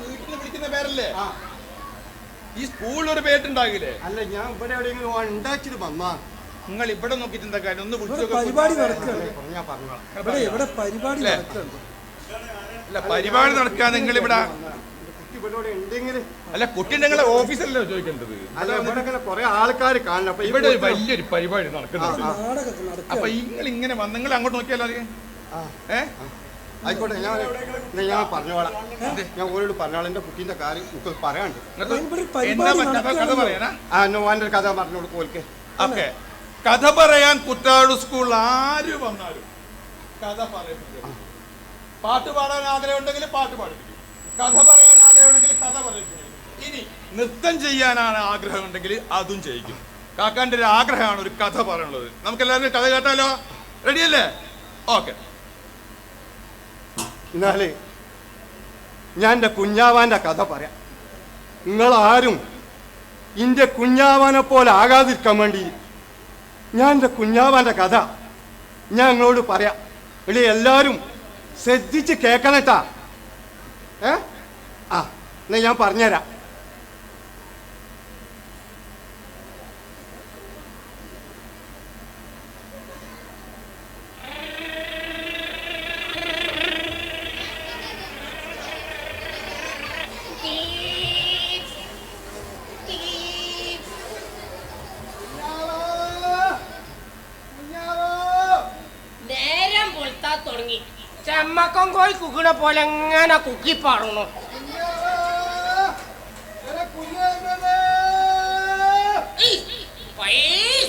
വീട്ടിൽ വിളിക്കുന്ന പേരല്ലേ? ഈ സ്കൂളിൽ ഒരു പേരുണ്ടാകില്ലേ? അല്ല, ഞാൻ ഇവിടെ എവിടെയെങ്കിലും ഉണ്ടാക്കിട്ട് വന്നാ. നിങ്ങൾ ഇവിടെ നോക്കിട്ട് എന്താ കാര്യം? ഒന്ന് പരിപാടി നടക്കുകയാണ്. അല്ല, പരിപാടി നടക്കാൻ നിങ്ങൾ ഇവിടെ അല്ല, കുട്ടി നിങ്ങളെ ഓഫീസല്ലോ ചോദിക്കേണ്ടത്. അല്ല, ഇവിടെ കുറെ ആൾക്കാർ കാണണം. അപ്പൊ ഇവിടെ വലിയൊരു പരിപാടി നടക്കുന്നുണ്ട്. അപ്പൊ നിങ്ങൾ ഇങ്ങനെ വന്ന് നിങ്ങൾ അങ്ങോട്ട് നോക്കിയാലോ? ആയിക്കോട്ടെ, ഞാൻ പറഞ്ഞോളാം. ഞാൻ ഓരോട് പറഞ്ഞോളാം. എന്റെ കുട്ടീന്റെ കാര്യം നമുക്ക് പറയാണ്ട്. കഥ പറയാനാ? നോവാന്റെ കഥ പറഞ്ഞോളൂ കോൽക്ക്. ഓക്കെ, കഥ പറയാൻ കുറ്റാട് സ്കൂളിൽ ആര് വന്നാലും കഥ പറയിപ്പിക്കും. പാട്ട് പാടാൻ ആഗ്രഹം ഉണ്ടെങ്കിൽ പാട്ട് പാടിപ്പിക്കും. കഥ പറയാൻ ആഗ്രഹം ഉണ്ടെങ്കിൽ കഥ പറയിപ്പിക്കും. ഇനി നൃത്തം ചെയ്യാനാണ് ആഗ്രഹം ഉണ്ടെങ്കിൽ അതും ചെയ്യിക്കും. കാക്കാന്റെ ഒരു ആഗ്രഹമാണ് ഒരു കഥ പറയാനുള്ളത്. നമുക്ക് എല്ലാവരും കഥ കേട്ടാലോ? റെഡിയല്ലേ? ഓക്കെ. എന്നാലേ ഞാൻ എൻ്റെ കുഞ്ഞാവാൻ്റെ കഥ പറയാം. നിങ്ങളാരും എൻ്റെ കുഞ്ഞാവാനെ പോലെ ആകാതിരിക്കാൻ വേണ്ടി ഞാൻ എൻ്റെ കുഞ്ഞാവാൻ്റെ കഥ ഞാൻ നിങ്ങളോട് പറയാം. ഇവിടെ എല്ലാവരും ശ്രദ്ധിച്ച് കേൾക്കണട്ടാ. എന്നാ ഞാൻ പറഞ്ഞുതരാം. ചെമ്മക്കം കോഴി കുക്കിനെ പോലെ എങ്ങനെ കുക്കി പാടുന്നു.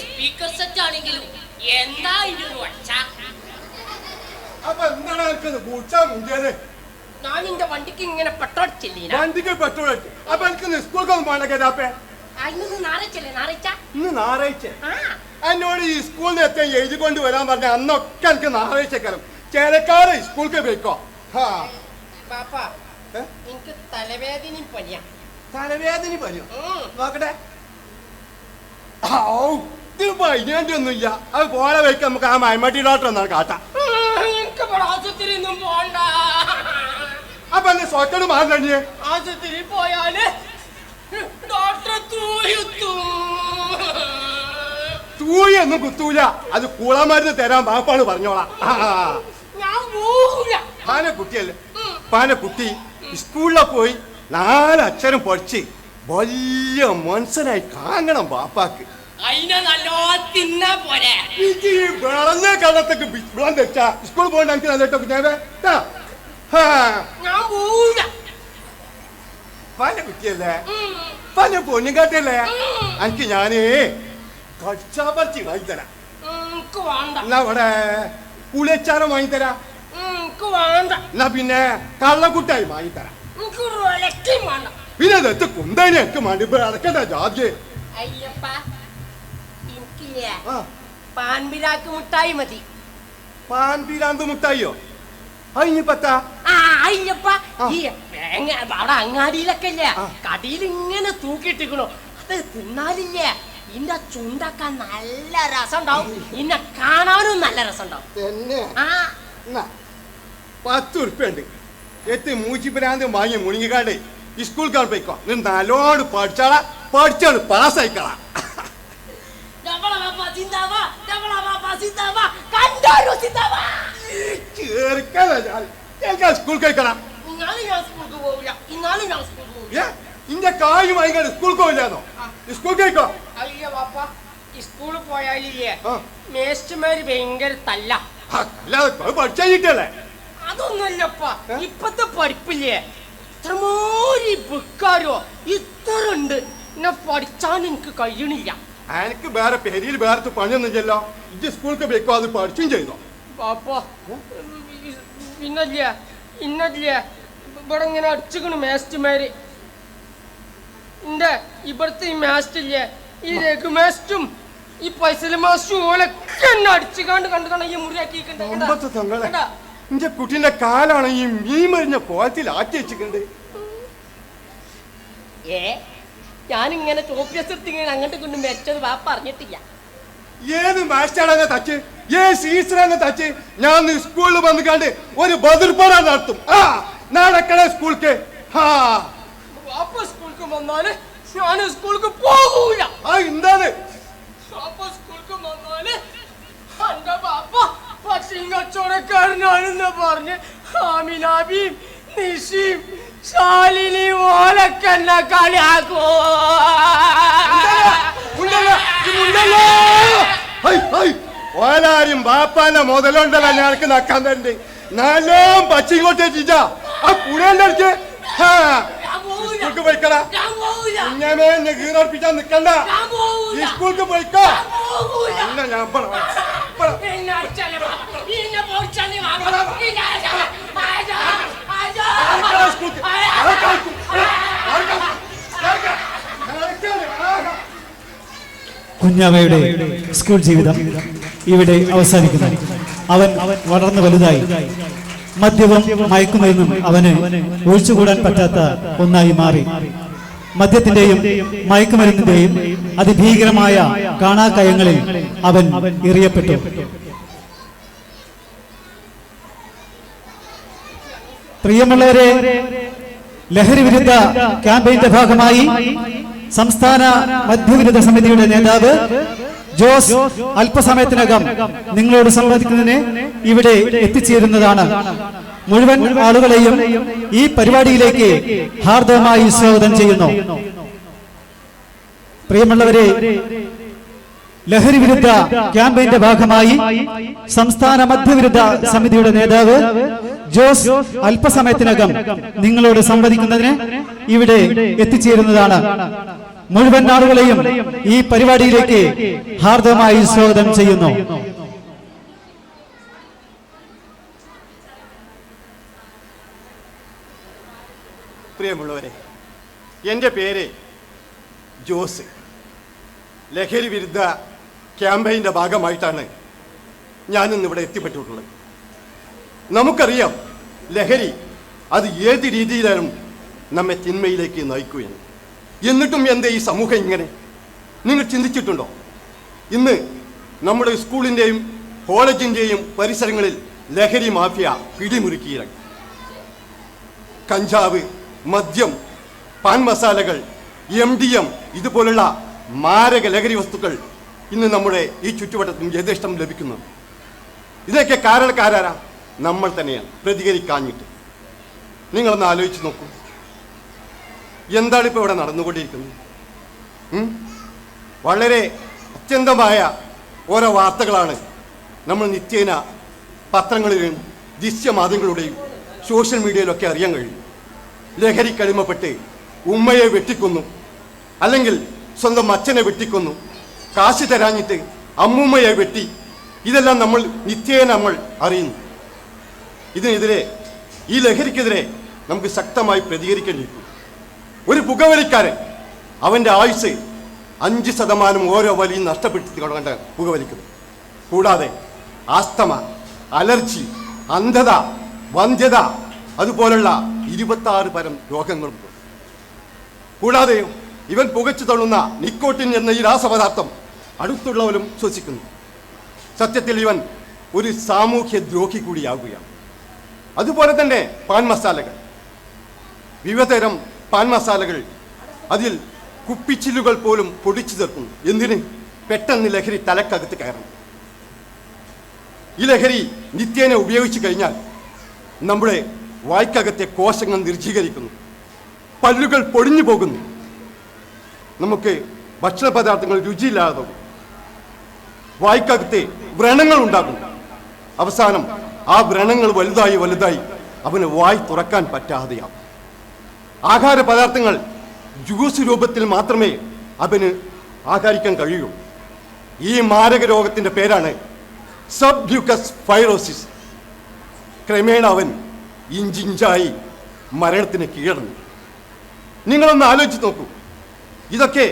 സ്പീക്കർ സെറ്റ് ആണെങ്കിലും എന്താ ഇതിന് വച്ച? ഞാൻ എന്റെ വണ്ടിക്ക് ഇങ്ങനെ പെട്രോൾ ചെല്ലിന. വണ്ടിക്ക് പെട്രോൾ അപ്പൊ എനിക്ക് സ്കൂൾക്കൊന്നും പോകണ്ടേ? ഞായറാഴ്ച എന്നോട് ഈ സ്കൂളിൽ എത്താൻ എഴുതിക്കൊണ്ട് വരാൻ പറഞ്ഞ അന്നൊക്കെ എനിക്ക് ഞായറാഴ്ചക്കാരം ചേലക്കാരെ സ്കൂൾക്ക് പോയിക്കോ. എനിക്ക് തലവേദന പനിയാ. തലവേദന പനിയോ? നോക്കട്ടെ. ഇത് പനിയൊന്നുമില്ല. അത് പോലെ വയ്ക്ക നമുക്ക് ആ മൈമട്ടി ഡോക്ടർ എന്നാണ് കാട്ടാ. അപ്പൊ എന്നെ സോക്കട് മാറില്ലേ? ആശുപത്രി പോയാല് ഡോക്ടർ തൂയൊന്നും കുത്തൂല. അത് കുളമരുന്ന് തരാൻ ബാപ്പാണ് പറഞ്ഞോളാം. പാനക്കുട്ടിയല്ലേ? പാനക്കുട്ടി സ്കൂളിൽ പോയി 4 അക്ഷരം പഠിച്ച് വലിയ മനസ്സിനായി കാണണം ബാപ്പാക്ക്. വിളഞ്ഞ കടത്തൊക്കെ വിളം തെറ്റാ സ്കൂളിൽ പോകണ്ട. എനിക്ക് നല്ലിട്ടൊക്കെ പാനക്കുട്ടിയല്ലേ? പല പൊന്നുകാട്ടല്ലേ? എനിക്ക് ഞാനേ കച്ചാപ്പറിച്ച് വാങ്ങിത്തരാം. എന്നാ ഇവിടെ പുളിയച്ചാരം വാങ്ങിത്തരാം. എന്നാ പിന്നെ കള്ളക്കുട്ടായി വാങ്ങിത്തരാം. പിന്നെ അതെത്ത് കുന്തേനെ എനിക്ക് മണ്ടിപ്പ് അടക്കണ്ട ജാതി. പാൻപിരാക്ക് മുട്ടായി മതി. പാൻപിരാന്ത് മുട്ടായിയോ? അതിനിപ്പത്താ അങ്ങാടിയിലൊക്കെ ഇല്ലേ കടിയിൽ ഇങ്ങനെ തൂക്കിയിട്ടിക്കണോ? അത് തിന്നാലില്ലേ ഇന്റെ ചുണ്ടൊക്കെ നല്ല രസം ഉണ്ടാവും. ഇന്നെ കാണാനും നല്ല രസം ഉണ്ടാവും. 10 ഉറുപ്പ്യുണ്ട്. എത്തി മൂച്ചിപ്പരാന്തും വാങ്ങി മുണിങ്ങിക്കാണ്ട് സ്കൂൾ കാർ പോയിക്കോ. നല്ലോട് പഠിച്ചാളാ. പഠിച്ചാണ് പാസ്സായിക്കളാ. സ്കൂൾ കഴിക്കണം. ഇന്റെ കായ് വാങ്ങിക്കാണ്ട് സ്കൂൾ പോയില്ലാന്നോ? സ്കൂൾ കഴിക്കോ? അയ്യോ പാപ്പ, സ്കൂളിൽ പോയാലില്ലേ മേസ്റ്റ്മാര് ഭയങ്കര തല്ല. പഠിച്ചല്ലേ? അതൊന്നുമല്ലപ്പാ. ഇപ്പത്തെ പഠിപ്പില്ലേ ഇത്രമാരി ബുക്കാരോ ഇത്ര ഉണ്ട്. എന്നെ പഠിച്ചാൻ എനിക്ക് കഴിയണില്ല. എനിക്ക് വേറെ പെരിയിൽ വേറെ പണിയൊന്നുമില്ലല്ലോ. ഇജ്ജ് സ്കൂൾക്ക് പോയിക്കോ. അത് പഠിച്ചും ചെയ്തോ പാപ്പ. പിന്നല്ലേ ഇന്നല്ലേ ഇവിടെ ഇങ്ങനെ അടിച്ചിക്കണ് മേസ്റ്റ്മാര്. ഇവിടുത്തെ ഈ മാസ്റ്റില്ലേ ഈ രഘുമാസ്റ്റും ഈ പൈസല മാസ്റ്റും ഓലൊക്കെ എന്നെ അടിച്ചുകാണ്ട് കണ്ടുകാണ് ഈ മുറിയാക്കിയിട്ടുണ്ട്. എന്റെ കുട്ടീന്റെ കാലാണ് ഈ മീൻ മരിഞ്ഞ കോലത്തിൽ ആക്കി വെച്ചിട്ടുണ്ട്. ഞാനിങ്ങനെ ചോപ്പിയസെടുത്ത് ഇങ്ങനെ അങ്ങോട്ട് കൊണ്ട് മെച്ചത് വാപ്പ അറിഞ്ഞിട്ടില്ല. ഏത് മാസ്റ്റാണ് തച്ച്? സീസണെന്ന് തച്ച് ഞാൻ സ്കൂളിൽ വന്ന് കണ്ട് ഒരു ബദർപ്പറ നടത്തും. നടക്കണ സ്കൂൾക്ക്. സ്കൂൾക്ക് വന്നാല് ഞാൻ സ്കൂൾക്ക് പോകൂല. എന്താണ് സ്കൂൾക്ക് വന്നാല് എന്റെ ബാപ്പ പക്ഷിയും കച്ചവടക്കാരനാണെന്ന് പറഞ്ഞ് ആമിനാബിയും നിഷയും ശാലിനി ഓലൊക്കെ എന്നെ കളിയാക്കോ. ഓലാരും ബാപ്പാന്റെ മുതലുണ്ടല്ലോ ഞങ്ങൾക്ക് നക്കാൻ തന്നെ നല്ലോം പച്ചിങ്ങോട്ടേ ചിച്ചാ ആ പുഴന്റെ അടുത്ത് സ്കൂൾക്ക് പോയിക്കടാ. കുഞ്ഞമ്മേ കീറപ്പിച്ചാ നിക്കണ്ട. ഈ സ്കൂൾക്ക് പോയിക്കോ. കുഞ്ഞാവയുടെ സ്കൂൾ ജീവിതം ഇവിടെ അവസാനിക്കുന്നു. അവൻ വളർന്നു വലുതായി. മദ്യവും മയക്കുമരുന്നും അവന് ഒഴിച്ചുകൂടാൻ പറ്റാത്ത ഒന്നായി മാറി. മദ്യത്തിന്റെയും മയക്കുമരുന്നിന്റെയും അതിഭീകരമായ കാണാക്കയങ്ങളിൽ അവൻ എറിയപ്പെട്ടു. പ്രിയമുള്ളവരെ, ലഹരി വിരുദ്ധ ക്യാമ്പയിന്റെ ഭാഗമായി സംസ്ഥാന മദ്യവിരുദ്ധ സമിതിയുടെ നേതാവ് ജോസ് അല്പസമയത്തിനകം നിങ്ങളോട് സംവദിക്കുന്നതിന് ഇവിടെ എത്തിച്ചേരുന്നതാണ്. മുഴുവൻ ആളുകളെയും ഈ പരിപാടിയിലേക്ക് ഹാർദവമായി സ്വാഗതം ചെയ്യുന്നു. പ്രിയമുള്ളവരെ, ലഹരി വിരുദ്ധ ക്യാമ്പയിന്റെ ഭാഗമായി സംസ്ഥാന മദ്യവിരുദ്ധ സമിതിയുടെ നേതാവ് ജോസ് അല്പസമയത്തിനകം നിങ്ങളോട് സംവദിക്കുന്നതിന് ഇവിടെ എത്തിച്ചേരുന്നതാണ്. മുഴുവൻ ആളുകളെയും ഈ പരിപാടിയിലേക്ക് ഹാർദവമായി സ്വാഗതം ചെയ്യുന്നു. പ്രിയമുള്ളവരെ, എൻ്റെ പേര് ജോസ്. ലഹരി വിരുദ്ധ ക്യാമ്പയിൻ്റെ ഭാഗമായിട്ടാണ് ഞാനിന്നിവിടെ എത്തിപ്പെട്ടിട്ടുള്ളത്. നമുക്കറിയാം ലഹരി അത് ഏത് രീതിയിലും നമ്മെ തിന്മയിലേക്ക് നയിക്കുകയാണ്. എന്നിട്ടും എന്തേ ഈ സമൂഹം ഇങ്ങനെ? നിങ്ങൾ ചിന്തിച്ചിട്ടുണ്ടോ? ഇന്ന് നമ്മുടെ സ്കൂളിൻ്റെയും കോളേജിൻ്റെയും പരിസരങ്ങളിൽ ലഹരി മാഫിയ പിടിമുറുക്കിയിറങ്ങി. കഞ്ചാവ്, മദ്യം, പാൻ മസാലകൾ, MDM ഇതുപോലുള്ള മാരക ലഹരി വസ്തുക്കൾ ഇന്ന് നമ്മുടെ ഈ ചുറ്റുവട്ടത്തും യഥേഷ്ടം ലഭിക്കുന്നു. ഇതിനൊക്കെ കാരണക്കാരാരാ? നമ്മൾ തന്നെയാണ്, പ്രതികരിക്കാഞ്ഞിട്ട്. നിങ്ങളൊന്ന് ആലോചിച്ച് നോക്കൂ, എന്താണ് ഇപ്പോൾ ഇവിടെ നടന്നുകൊണ്ടിരിക്കുന്നത്? വളരെ അത്യന്തമായ ഓരോ വാർത്തകളാണ് നമ്മൾ നിത്യേന പത്രങ്ങളിലും ദൃശ്യമാധ്യമങ്ങളുടെയും സോഷ്യൽ മീഡിയയിലൊക്കെ അറിയാൻ കഴിയും. ലഹരിക്കടിമപ്പെട്ട് ഉമ്മയെ വെട്ടിക്കൊന്നു, അല്ലെങ്കിൽ സ്വന്തം അച്ഛനെ വെട്ടിക്കൊന്നു, കാശ് തരാഞ്ഞിട്ട് അമ്മൂമ്മയെ വെട്ടി. ഇതെല്ലാം നമ്മൾ നിത്യേന നമ്മൾ അറിയുന്നു. ഇതിനെതിരെ, ഈ ലഹരിക്കെതിരെ നമുക്ക് ശക്തമായി പ്രതികരിക്കേണ്ടിയിരിക്കും. ഒരു പുകവലിക്കാരൻ അവൻ്റെ ആയുസ് 5% ഓരോ വലിയും നഷ്ടപ്പെടുത്തിക്കൊണ്ട് പുകവലിക്കുന്നു. കൂടാതെ ആസ്തമ, അലർജി, അന്ധത, വന്ധ്യത, അതുപോലുള്ള 26 തരം രോഗങ്ങളും. കൂടാതെ ഇവൻ പുകച്ചു തള്ളുന്ന നിക്കോട്ടിൻ എന്ന ഈ രാസപദാർത്ഥം അടുത്തുള്ളവരും ശ്വസിക്കുന്നു. സത്യത്തിൽ ഇവൻ ഒരു സാമൂഹ്യ ദ്രോഹി കൂടിയാകുകയാണ്. അതുപോലെ തന്നെ പാൻ മസാലകൾ, വിവിധതരം പാൻ മസാലകൾ, അതിൽ കുപ്പിച്ചില്ലുകൾ പോലും പൊടിച്ചു ചേർക്കുന്നു. എന്തിന്? പെട്ടെന്ന് ലഹരി തലക്കകത്ത് കയറണം. ഈ ലഹരി നിത്യേന ഉപയോഗിച്ചു കഴിഞ്ഞാൽ നമ്മുടെ വായ്ക്കകത്തെ കോശങ്ങൾ നിർജ്ജീകരിക്കുന്നു, പല്ലുകൾ പൊടിഞ്ഞു പോകുന്നു, നമുക്ക് ഭക്ഷണ പദാർത്ഥങ്ങൾ രുചിയില്ലാതെ, വായ്ക്കകത്തെ വ്രണങ്ങൾ ഉണ്ടാകുന്നു. അവസാനം ആ വ്രണങ്ങൾ വലുതായി വലുതായി അവന് വായ് തുറക്കാൻ പറ്റാതെയാവും. ആഹാര പദാർത്ഥങ്ങൾ ജ്യൂസ് രൂപത്തിൽ മാത്രമേ അവന് ആഹാരിക്കാൻ കഴിയൂ. ഈ മാരക രോഗത്തിൻ്റെ പേരാണ് സബ്മ്യൂക്കസ് ഫൈറോസിസ്. ക്രമേണ അവൻ ഇഞ്ചിഞ്ചായി മരണത്തിന് കീഴടങ്ങി. നിങ്ങളൊന്ന് ആലോചിച്ച് നോക്കൂ. ഇതൊക്കെ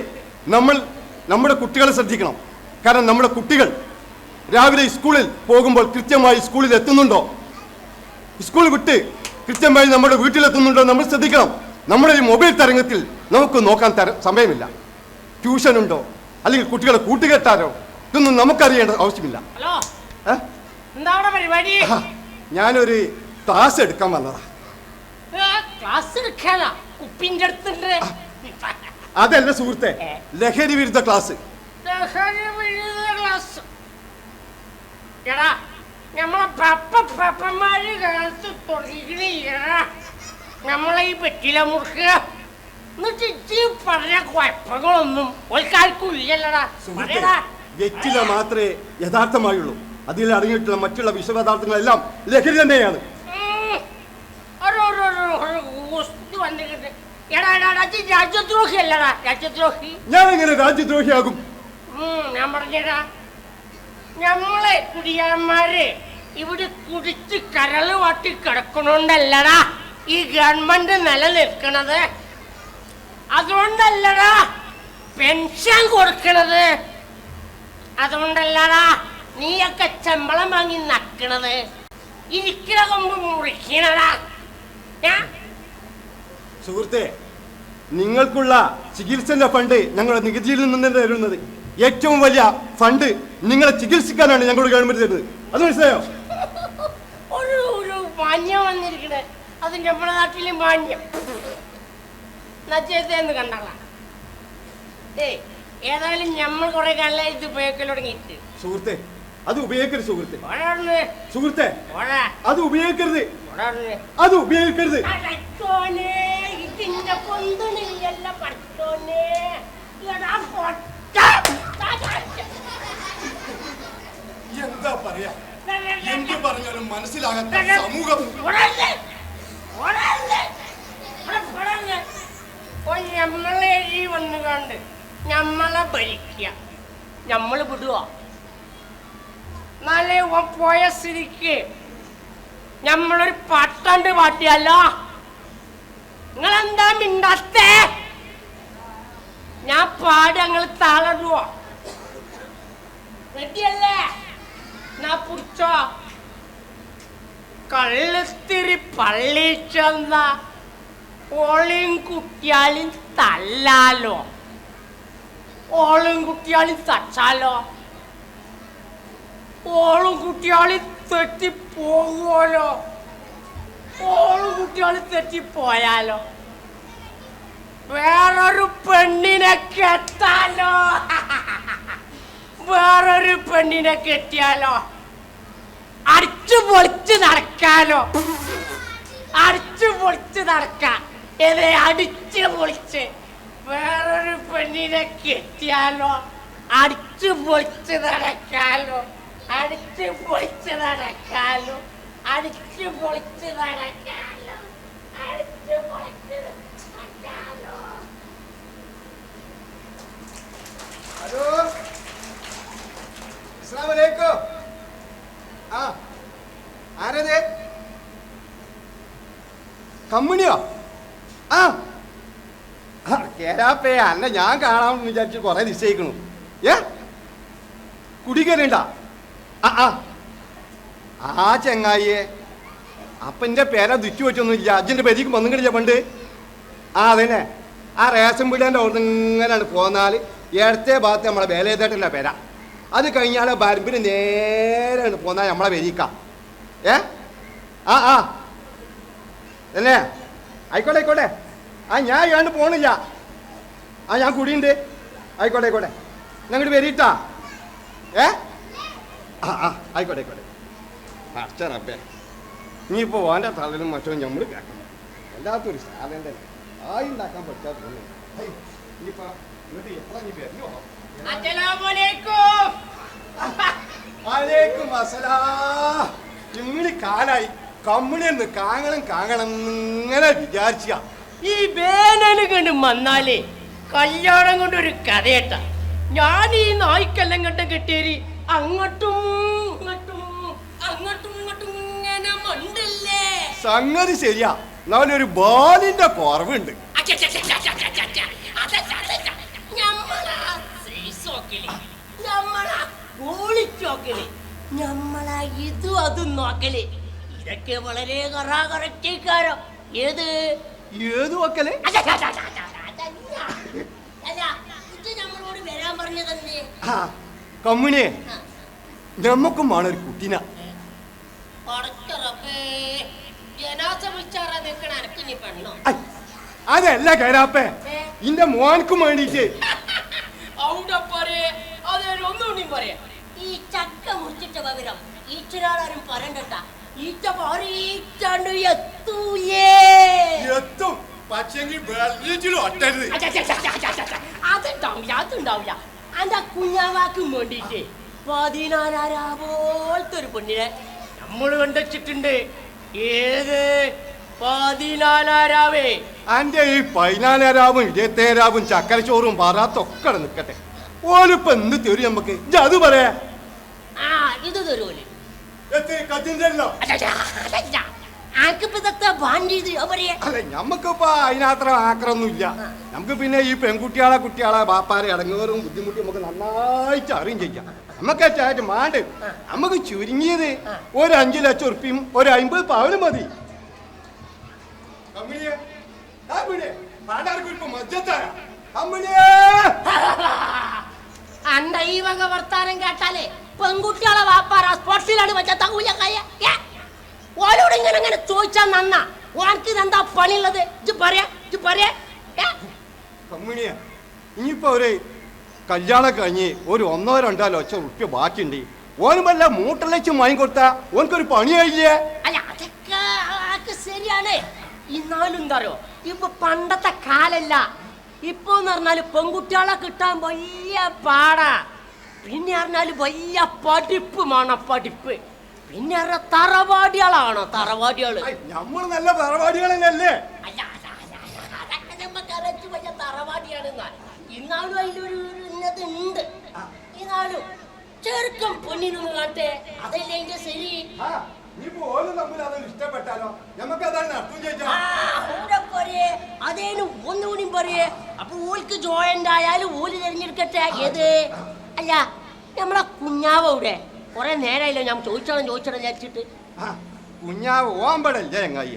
നമ്മുടെ കുട്ടികളെ ശ്രദ്ധിക്കണം. കാരണം നമ്മുടെ കുട്ടികൾ രാവിലെ സ്കൂളിൽ പോകുമ്പോൾ കൃത്യമായി സ്കൂളിൽ എത്തുന്നുണ്ടോ? സ്കൂൾ വിട്ട് കൃത്യമായി നമ്മുടെ വീട്ടിലെത്തുന്നുണ്ടോ? നമ്മൾ ശ്രദ്ധിക്കണം. നമ്മുടെ ഈ മൊബൈൽ തരംഗത്തിൽ നമുക്ക് നോക്കാൻ സമയമില്ല. ട്യൂഷൻ ഉണ്ടോ, അല്ലെങ്കിൽ കുട്ടികളെ കൂട്ടുകെട്ടാരോ, ഇതൊന്നും നമുക്കറിയേണ്ട ആവശ്യമില്ല. എന്താ അവിടെ പരിപാടി? ഞാനൊരു ക്ലാസ് എടുക്കാൻ വന്നതാ. ക്ലാസ് എടുക്കാനാ? കുപ്പിന്റെ അടുത്തുണ്ട്. അതല്ല സുഹൃത്തെ, ലഹരി വിരുദ്ധ ക്ലാസ്. ക്ലാസ് എടാ, നമ്മളെ പപ്പന്മാര് കാലത്ത് തുടങ്ങിക്കണ നമ്മളെ ഈ പെട്ടിയില മുറുക്കുക. എന്നിട്ട് ഇച്ചി പറഞ്ഞ കുഴപ്പങ്ങളൊന്നും ഒരാൾക്കും ഇല്ലല്ലടാ. വെറ്റില മാത്രമേ യഥാർത്ഥമായുള്ളൂ. അതിൽ അടങ്ങിയിട്ടുള്ള മറ്റുള്ള വിഷപദാർത്ഥങ്ങളെല്ലാം ലഹരി തന്നെയാണ്. രാജ്യദ്രോഹി അല്ലടാ, രാജ്യദ്രോഹി. ഞാൻ എങ്ങനെ രാജ്യദ്രോഹിയാകും? ഞാൻ പറഞ്ഞടാ, നമ്മളെ കുടിയാന്മാര് ഇവിടെ കുടിച്ച് കരള് വാട്ടി കിടക്കണോണ്ടല്ലടാ ഈ ഗവൺമെന്റ് നിലനിൽക്കണത്. അതുകൊണ്ടല്ലടാ പെൻഷൻ കൊടുക്കണത്. അതുകൊണ്ടല്ലടാ നീയൊക്കെ ശമ്പളം വാങ്ങി നക്കണത്. ഇരിക്കണ കൊമ്പ് മുറിക്കണടാ. സുഹൃത്തെ, നിങ്ങൾക്കുള്ള ചികിത്സന്റെ ഫണ്ട് ഞങ്ങളുടെ നികുതിയിൽ നിന്ന് തരുന്നത്. ഏറ്റവും വലിയ ഫണ്ട് നിങ്ങളെ ചികിത്സിക്കാനാണ് ഞങ്ങളുടെ ഗവൺമെന്റ് തരുന്നത്. അത് മനസ്സിലായോ? ഒരു മാന്യം വന്നിരിക്കണേ. അത് നമ്മുടെ നാട്ടിലെ മാന്യം നച്ചേന്ന് കണ്ടല്ല. ഏതായാലും നമ്മൾ കുറെ കാലം ഇത് ഉപയോഗിക്കൽ തുടങ്ങിയിട്ട്. സുഹൃത്തെ, അത് ഉപയോഗിക്കരുത്. സുഹൃത്തെ, സുഹൃത്തെ അത് ഉപയോഗിക്കരുത്. അത് ഉപയോഗിക്കരുത്. ഇതിന്റെ പൊന്തണില്ല പഠിച്ചോനെ. എന്താ പറയാ, എന്ത് പറഞ്ഞാലും മനസ്സിലാകാത്ത സമൂഹം. നമ്മളെ ഈ വന്നു കണ്ട് നമ്മളെ ഭരിക്കുക, നമ്മള് വിടുക. എന്നാലേ പോയ സ്ഥിതിക്ക് നമ്മളൊരു പാട്ടാണ്ട് പാട്ടിയല്ലോ. നിങ്ങളെന്താ മിണ്ടാത്തേ? ഞാൻ പാടി ഞങ്ങൾ താളടുവോ? റെഡിയല്ലേ? നാ പിടിച്ചോ. കള്ളിത്തിരി പള്ളി ചെന്ന ഓളിയും കുട്ടിയാലും തല്ലാലോ, ഓളും കുട്ടിയാലും തച്ചാലോ, ഓളും കുട്ടിയാളി തെറ്റിപ്പോകുമല്ലോ, ഓളും കുട്ടിയാളി തെറ്റിപ്പോയാലോ, വേറൊരു പെണ്ണിനെ കെട്ടാലോ, വേറൊരു പെണ്ണിനെ കെട്ടിയാലോ, അടിച്ചു പൊളിച്ച് നടക്കാലോ, അടിച്ചു പൊളിച്ച് നടക്കാം. ഏതേ അടിച്ചു പൊളിച്ച് വേറൊരു പെണ്ണിനെ കെട്ടിയാലോ, അടിച്ചു പൊളിച്ച് നടക്കാലോ, അടിച്ചു പൊളിച്ച് നടക്കാലോ, അടിച്ചു പൊളിച്ച് നടക്കാലോ, അടിച്ചു പൊളിച്ച് നടക്കാലോ. ഹലോ, അസ്സലാമു അലൈക്കും. ആരത്? കമ്മിണിയോ? കേരാപ്പേ, അല്ല ഞാൻ കാണാമെന്ന് വിചാരിച്ച് കുറെ നിശ്ചയിക്കണു. കുടിക്കലുണ്ടാ? ആ ചെങ്ങായിയെ അപ്പൻ്റെ പേരെ ദുറ്റു വെച്ചൊന്നുമില്ല. അച്ഛൻ്റെ പേരിക്ക് വന്നിട്ടില്ല പണ്ട്. അതന്നെ, ആ റേഷൻ പീടികേൻ്റെ അവിടെ ഇങ്ങനെയാണ് പോന്നാൽ ഇടത്തെ ഭാഗത്ത് നമ്മളെ വേലയത്തേട്ടല്ല പേര. അത് കഴിഞ്ഞാൽ ബരമ്പിന് നേരെയാണ് പോന്നാൽ നമ്മളെ പേരിക്കാം. തന്നെ ആയിക്കോട്ടെ ആയിക്കോട്ടെ. ഞാൻ ഇയാണ്ട് പോണില്ല. ഞാൻ കുടിയുണ്ട്. ആയിക്കോട്ടെ ആയിക്കോട്ടെ, ഞങ്ങോട്ട് വരിട്ടാ. ആയിക്കോട്ടെ ആയിക്കോട്ടെ. അച്ഛനപ്പേ, ഇനിയിപ്പോൾ ഓൻ്റെ തളരും മറ്റോ നമ്മൾ കേൾക്കണം. വല്ലാത്തൊരു സാധനം തന്നെ. ആയി ഉണ്ടാക്കാൻ പറ്റാത്ത ഇനിയിപ്പോൾ ഇങ്ങോട്ട് എപ്പോഴാ നീ വരുന്നോ? അലൈക്കും അസ്സലാം. ഇങ്ങനെ കാലായി കമ്മിണിന്ന് കാങ്ങണം ഇങ്ങനെ വിചാരിച്ച. ഈ വേനല് കണ്ട് വന്നാലേ കല്യാണം കൊണ്ട് ഒരു കഥയട്ട. ഞാൻ ഈ നായ്ക്കെല്ലാം കണ്ടും കെട്ടിയേരി അങ്ങോട്ടും ഇങ്ങോട്ടും അങ്ങോട്ടും ഇങ്ങോട്ടും ഇങ്ങനെ മണ്ടല്ലേ. സംഗതി ശരിയാ, എന്നാലൊരു ബാലിന്റെ കുറവുണ്ട്. നമ്മളാ ഇതും അതും നോക്കല്, ഇതൊക്കെ വളരെ കറാകറക്കാരോ. ഏത് ഏത് നോക്കല്? നമ്മളോട് വരാൻ പറഞ്ഞതന്നെ. കമ്മിണിയെ, ഞമ്മക്കും വേണം ഒരു കുട്ടീന. അതല്ല കരാപ്പേ, ഇന്റെ മോനക്കും വേണ്ടിട്ട് ഈ ചക്ക മുറിച്ചിട്ട പകരം ഈച്ചൊരാളും പറയണ്ട. ഈച്ച പാറിയിച്ചാണ്ട് എത്തൂലേ? എത്തും, പക്ഷെങ്കിൽ അതുണ്ടാവില്ല. അന്റെ കുഞ്ഞാവാക്കും വേണ്ടിട്ട് 14 പോലത്തെ ഒരു പെണ്ണിനെ നമ്മള് കണ്ടുവച്ചിട്ടുണ്ട്. ഏത് 14 അന്റെ ഈ 14 27 ചക്കരച്ചോറും പാറാത്തൊക്കെ നിക്കട്ടെ. ഓലിപ്പോ എന്ത് തരും നമുക്ക്? അത് പറയാ. ഇത് തരൂല് അല്ല, ഞമ്മക്കിപ്പോ അതിനത്ര ആക്രമൊന്നും ഇല്ല. നമുക്ക് പിന്നെ ഈ കുട്ടികളെ ബാപ്പാരെ അടങ്ങുന്നവരും ബുദ്ധിമുട്ടി നമുക്ക് നന്നായിട്ട് അറിയും ചെയ്യാം. നമുക്കേറ്റായിട്ട് മാണ്ട് നമുക്ക് ചുരുങ്ങിയത് ഒരു 5 ലക്ഷം ഉറുപ്പിയും ഒരു 50 പവനും മതി. അണ്ട ഈ വക വർത്താനം കേട്ടാലേ പെൺകുട്ടികളെ വാപ്പാറ സ്പോർട്സിലാണ് ഓരോട് ഇങ്ങനെ ചോദിച്ചാ നന്നാ. ഓർക്ക് ഇതെന്താ പണിയുള്ളത്? ഇനിയിപ്പോ ഒരു കല്യാണം കഴിഞ്ഞ് ഒരു 1-2 ലക്ഷം ഉറുപ്പ്യ ബാക്കിയുണ്ട്. ഓനും വല്ല മൂട്ടലച്ച് വാങ്ങിക്കൊടുത്താ ഓനക്കൊരു പണിയായില്ലേ? അല്ല, അതൊക്കെ ശരിയാണ്. എന്നാലും എന്താറിയോ, ഇപ്പൊ പണ്ടത്തെ കാലല്ല. ഇപ്പൊന്ന് പറഞ്ഞാല് പെൺകുട്ടികളെ കിട്ടാൻ വലിയ പാടാ. പിന്നെ പറഞ്ഞാല് വലിയ പഠിപ്പുമാണ്. പിന്നെ തറവാടികളാണോ തറവാടികള്? നമ്മള് നല്ല തറവാടികളല്ലേ? അല്ല, അതൊക്കെ നമ്മക്കറിച്ച് വലിയ തറവാടിയാണ്. ഇന്നാലും അതിലൊരു ഉണ്ട്. ഇന്നാലും ചെറുക്കം പൊന്നിനൊന്ന് കാട്ടെ, അതല്ലേ അതിന്റെ ശരി. അതേനും ഒന്നുകൂടി പറയേ. അപ്പൊ ഓൾക്ക് ജോയിന്റ് ആയാലും ഓല് തിരഞ്ഞെടുക്കട്ടെ. ഏത്? അല്ല, നമ്മളെ കുഞ്ഞാവൂടെ കൊറേ നേരമായില്ലോ ഞാൻ ചോദിച്ചോളം വിചാരിച്ചിട്ട്. കുഞ്ഞാവ് ഓമ്പടല്ലേ ചങ്ങായി?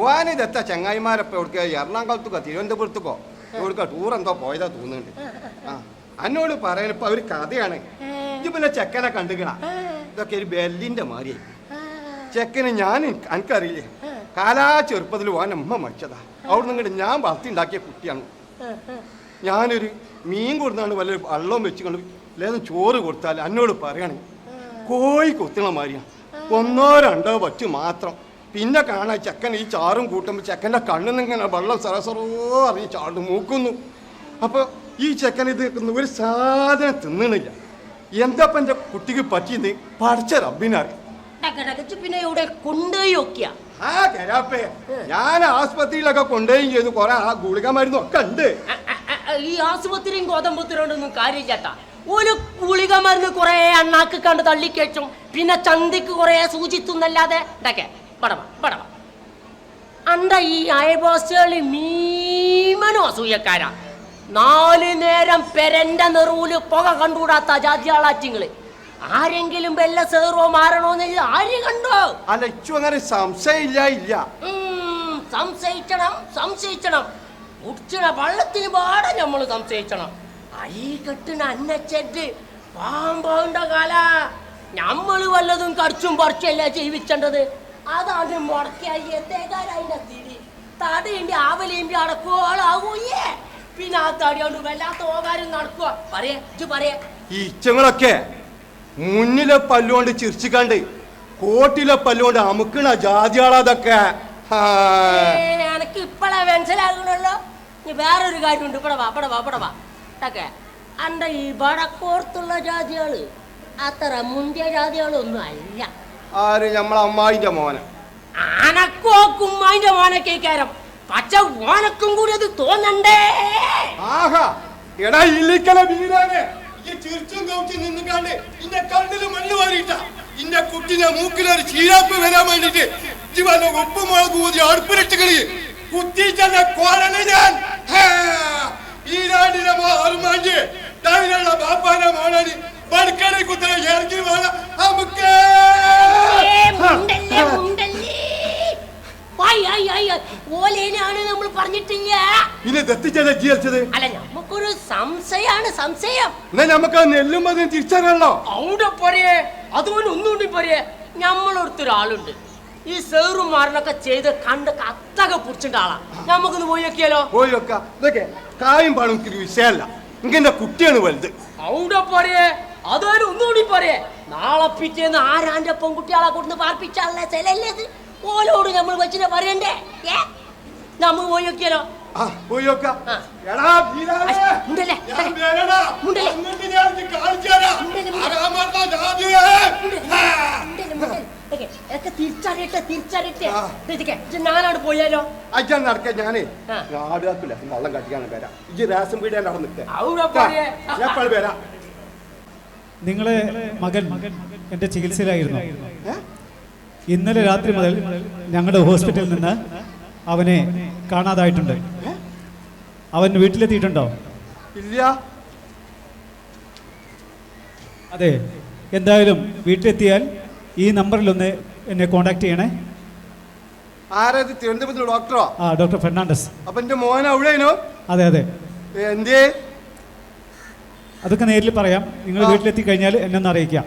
ഓനിതെത്ത ചങ്ങായിമാരപ്പോ എവിടേക്ക് എറണാകുളത്തുക്കോ തിരുവനന്തപുരത്തുക്കോ എവിടേക്കോ ടൂർ എന്തോ പോയതാ തോന്നുന്നുണ്ട്. എന്നോട് പറയാനിപ്പോ ഒരു കഥയാണ്. ഇത് പിന്നെ ചെക്കനെ കണ്ടുകണ. ഇതൊക്കെ ഒരു ബെല്ലിന്റെ മാറിയായി. ചെക്കന് ഞാൻ എനിക്കറിയില്ലേ, കാലാ ചെറുപ്പത്തിൽ ഓൻ അമ്മ മരിച്ചതാ. അവിടെ നിന്നിട്ട് ഞാൻ വളർത്തി ഉണ്ടാക്കിയ കുട്ടിയാണ്. ഞാനൊരു മീൻ കൊടുത്താണ് വല്ല വെള്ളം വെച്ച് കൊണ്ട് ലേതും ചോറ് കൊടുത്താൽ എന്നോട് പറയണേ കോഴി കൊത്തണ മാതിരിയാണ്. 1-2 വച്ച് മാത്രം. പിന്നെ കാണാൻ ചെക്കൻ ഈ ചാറും കൂട്ടുമ്പോൾ ചെക്കൻ്റെ കണ്ണിൽ നിന്നിങ്ങനെ വെള്ളം സറസറോ അറിഞ്ഞ് ചാട് മൂക്കുന്നു. അപ്പോൾ ഈ ചെക്കൻ ഇത് ഒരു സാധനം തിന്നണില്ല. എന്താപ്പം എൻ്റെ കുട്ടിക്ക് പറ്റിയത് പഠിച്ച റബ്ബിനറിയാം. പിന്നെ ഇവിടെ കൊണ്ടുപോയി നോക്കിയ ഞാൻ ആസ്പത്രിയിലൊക്കെ കൊണ്ടുപോയും ചെയ്തു. കുറെ ആ ഗുളിക മരുന്നും ഒക്കെ ഉണ്ട്. ഈ ആശുപത്രിയും ഗോതമ്പത്തിനോടൊന്നും കാര്യമില്ലാട്ടാ. ഒരു ഗുളിക മരുന്ന് കുറെ അണ്ണാക്ക് കണ്ട് തള്ളിക്കേച്ചും പിന്നെ ചന്തിക്ക് കുറെ സൂചിത്തുന്നല്ലാതെ അണ്ട ഈ അയൽവാസികള് മീമനോ അസൂയക്കാരാ. 4 നേരം പെരന്റെ നെറുവില് പുക കണ്ടുകൂടാത്ത ജാതിയാളാറ്റിങ്ങള്. ആരെങ്കിലും വല്ല സേറോ മാറണോന്ന് ആര് കണ്ടോ? അല്ല, അങ്ങനെ സംശയമില്ല. സംശയിക്കണം. ഉച്ചണ വള്ളത്തിന് പാടെ നമ്മള് സംശയിക്കണം. അരി കെട്ടണ അന്നച്ചെട്ട് പാമ്പാണ്ട കാല നമ്മള് വല്ലതും കടിച്ചും പറിച്ചല്ല ജീവിച്ചേണ്ടത്. അതാണ് മുടക്കിയായി എത്തേക്കാരതിന്റെ തിരി തടേണ്ടി ആവലേണ്ടി അടക്കുവാളാവൂയേ. പിന്നെ ആ തടിയോണ്ട് വല്ലാത്ത ഓകാരം നടക്കുക. പറയാ ഈ ഇച്ചങ്ങളൊക്കെ മുന്നിലെ പല്ലുകൊണ്ട് ചിരിച്ചിക്കാണ്ട് കോട്ടിലെ പല്ലുകൊണ്ട് അമുക്കണ ജാതിയാളതൊക്കെ എനക്ക് ഇപ്പഴാ മനസ്സിലാകണല്ലോ. വേറൊരു കാര്യമുണ്ട്. പടവാ അന്റെ ഈ വടക്കോർത്തുള്ള ജാതികള് അത്ര മുന്തിയ ജാതികളൊന്നും അല്ല. ആര്? നമ്മളെ അമ്മായിന്റെ മോനെ. അനക്കോ കുമ്മായിന്റെ മോനൊക്കെ കാരം. പക്ഷെ ഓനക്കും കൂടി അത് തോന്നണ്ടേ. ആഹാ, എടാ ഇല്ലിക്കല വീരാനെ, ഈ ചിരിച്ചും കൗച്ചും നിന്നുകാണ്ട് ഇന്റെ കണ്ണില് മണ്ണ് വാരിയിട്ട ഇന്റെ കുട്ടിനെ മൂക്കിലൊരു ചീരാപ്പ് വരാൻ വേണ്ടിട്ട് ജീവന ഉപ്പ് മുളക് ഊതി അടുപ്പിലിട്ട് കളി കുത്തിച്ചെന്ന കോരന് ഞാൻ ഈരാണ്ടിനെ ഓർമ്മാഞ്ച് തവിലുള്ള ബാപ്പാനെ മോണി പടുക്കണി കുത്തനെ ഇറങ്ങി വേണം നമുക്ക്. ഓലേനാണ് നമ്മൾ പറഞ്ഞിട്ടില്ല. ഇനി തെറ്റിച്ചത് അല്ല, നമുക്കൊരു സംശയം. നമുക്ക് നെല്ലും അതിന് തിരിച്ചറിയണല്ലോ. അവിടെ പോരേ, അതുപോലെ ഒന്നുകൂടി പോരേ. നമ്മളൊരുത്തൊരാളുണ്ട് ഈ സേറും മാറിനൊക്കെ ചെയ്ത് കണ്ട് കത്തൊക്കെ പിടിച്ചിട്ട ആളാ. നമുക്കൊന്ന് പോയി നോക്കിയാലോ? പോയി വെക്ക. ഇതൊക്കെ കായും പാടും വിഷയമല്ല. ഇങ്ങനെ കുട്ടിയാണ് വലുത്. അവിടെ പറയേ, അതായത് ഒന്നുകൂടി പറയേ, നാളെ പിറ്റേന്ന് ആരാന്റെ പെൺകുട്ടിയാളെ കൊടുന്ന് പാർപ്പിച്ചാലേ ചിലല്ലേ ഓലോട് നമ്മൾ വെച്ചിട്ട് പറയണ്ടേ? നമ്മൾ പോയി നോക്കിയാലോ? പോയി വെക്ക. ഞാനാണ് പോയാലോ? അച്ഛൻ നടക്കാൻ ഞാനേ നാടുകാക്കില്ല. വള്ളം കട്ടിക്കാണ് വരാം. ഈ രസം പീടിയാൻ അവിടെ നിൽക്കാൻ വരാം. നിങ്ങളെ മകൻ എന്റെ ചികിത്സയിലായിരുന്നു. ഇന്നലെ രാത്രി മുതൽ ഞങ്ങളുടെ ഹോസ്പിറ്റലിൽ നിന്ന് അവനെ കാണാതായിട്ടുണ്ട്. അവൻ വീട്ടിലെത്തിയിട്ടുണ്ടോ? ഇല്ല. അതെ, എന്തായാലും വീട്ടിലെത്തിയാൽ ഈ നമ്പറിലൊന്ന് എന്നെ കോണ്ടാക്ട് ചെയ്യണേ. ആരത്? തിരുവനന്തപുരത്ത് ഡോക്ടറോ? Doctor Fernandez. അപ്പൊ എന്റെ മോൻ അവിടെയാണോ? അതെ അതെ. എന്തേ? അതൊക്കെ നേരിൽ പറയാം. നിങ്ങൾ വീട്ടിലെത്തി കഴിഞ്ഞാൽ എന്നെ ഒന്ന് അറിയിക്കാം.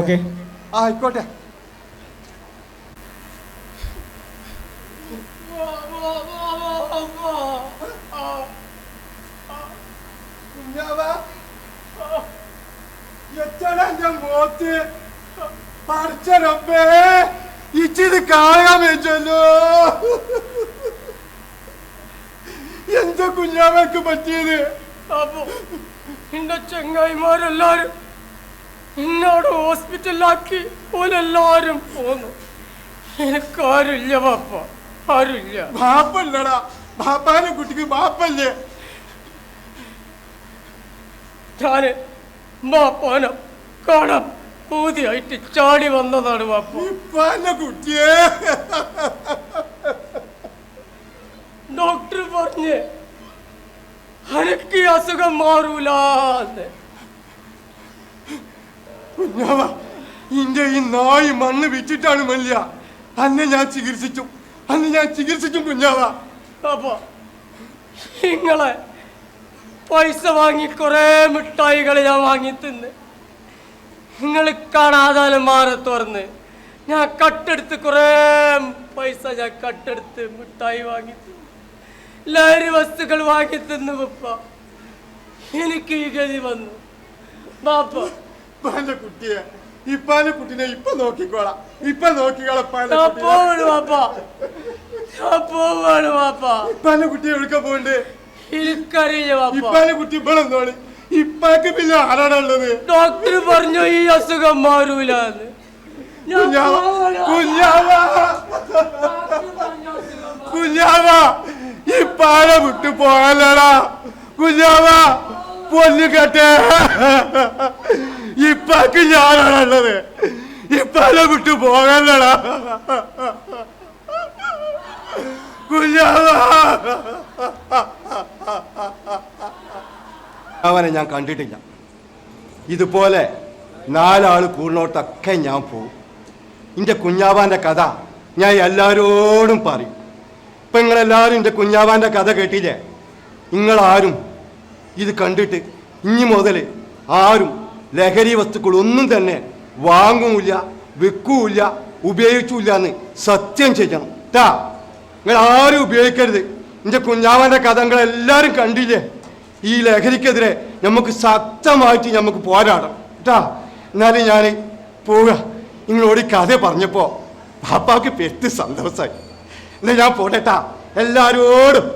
ഓക്കെ, ആയിക്കോട്ടെ. ഇച്ചിരി കാണാൻ വെച്ചല്ലോ. എന്താ കുഞ്ഞാവക്ക് പറ്റിയത്? അപ്പൊ എന്റെ ചങ്ങായിമാരെല്ലാരും എന്നോട് ഹോസ്പിറ്റലിലാക്കി ഓലെല്ലാരും പോന്നു. എനിക്കാരുമില്ല പാപ്പ, ആരുമില്ല. ബാപ്പല്ലടാ, ബാപ്പാന്റെ കുട്ടിക്ക് ബാപ്പല്ലേ? ഞാന് ബാപ്പാനെ കാണാൻ പൂതിയായിട്ട് ചാടി വന്നതാണ് പാപ്പ. ഇപ്പാന്റെ കുട്ടിയെ ഡോക്ടർ പറഞ്ഞ് അനക്ക് അസുഖം മാറൂലെന്ന്. കുഞ്ഞാവ, ഇന്റെ ഈ നായി മണ്ണ് വിറ്റിട്ടാണ് മല്ല അന്നെ ഞാൻ ചികിത്സിച്ചും കുഞ്ഞാവ. അപ്പൊ നിങ്ങളെ പൈസ വാങ്ങി കുറെ മിഠായികൾ ഞാൻ വാങ്ങി തിന്ന്, നിങ്ങൾ കാണാതെ മാറി തുറന്ന് ഞാൻ കട്ടെടുത്ത് കുറെ പൈസ ഞാൻ കട്ടെടുത്ത് മിഠായി വാങ്ങി തിന്നു, ലഹരി വസ്തുക്കൾ വാങ്ങി തിന്നു. പപ്പ എനിക്ക് ഈ ഗതി വന്നു. ബാപ്പ കുട്ടിയെ ഇപ്പാന്റെ കുട്ടിനെ ഇപ്പൊ നോക്കിക്കോളാം. പോവാണ് ബാപ്പ. ഇപ്പാന്റെ കുട്ടി എവിടുക്ക പോണ്ട്? എനിക്കറിയില്ല ബാപ്പ. ഇപ്പാന്റെ കുട്ടി ഇപ്പോഴെന്നോളി. ഇപ്പാക്ക് പിന്നെ ആരാണുള്ളത്? ഡോക്ടർ പറഞ്ഞു ഈ അസുഖം മാറൂലെന്ന്. കുഞ്ഞാവ ഇപ്പാല വിട്ടു പോയല്ലടാ. കുഞ്ഞാവ പൊന്നു കേട്ടെ, ഇപ്പാക്ക് ഞാനാണുള്ളത്. ഇപ്പാല വിട്ടു പോകല്ലടാ കുഞ്ഞാവ. അവനെ ഞാൻ കണ്ടിട്ടില്ല. ഇതുപോലെ 4 ആള് കൂടുന്നോട്ടൊക്കെ ഞാൻ പോകും. എൻ്റെ കുഞ്ഞാവാൻ്റെ കഥ ഞാൻ എല്ലാവരോടും പറയും. ഇപ്പം നിങ്ങളെല്ലാവരും എൻ്റെ കുഞ്ഞാവാൻ്റെ കഥ കേട്ടില്ലേ? നിങ്ങളാരും ഇത് കണ്ടിട്ട് ഇനി മുതൽ ആരും ലഹരി വസ്തുക്കളൊന്നും തന്നെ വാങ്ങൂല, വിൽക്കൂല, ഉപയോഗിക്കൂല എന്ന് സത്യം ചെയ്യണം ട്ടാ. നിങ്ങൾ ആരും ഉപയോഗിക്കരുത്. എൻ്റെ കുഞ്ഞാവാൻ്റെ കഥ നിങ്ങളെല്ലാവരും കണ്ടില്ലേ? ഈ ലഹരിക്കെതിരെ നമുക്ക് ശക്തമായിട്ട് നമുക്ക് പോരാടാം കേട്ടാ. എന്നാലും ഞാൻ പോവുക. നിങ്ങളോട് ഈ കഥ പറഞ്ഞപ്പോൾ പാപ്പാക്ക് പെട്ട് സന്തോഷമായി. എന്നാൽ ഞാൻ പോട്ടെട്ടാ. എല്ലാവരോടും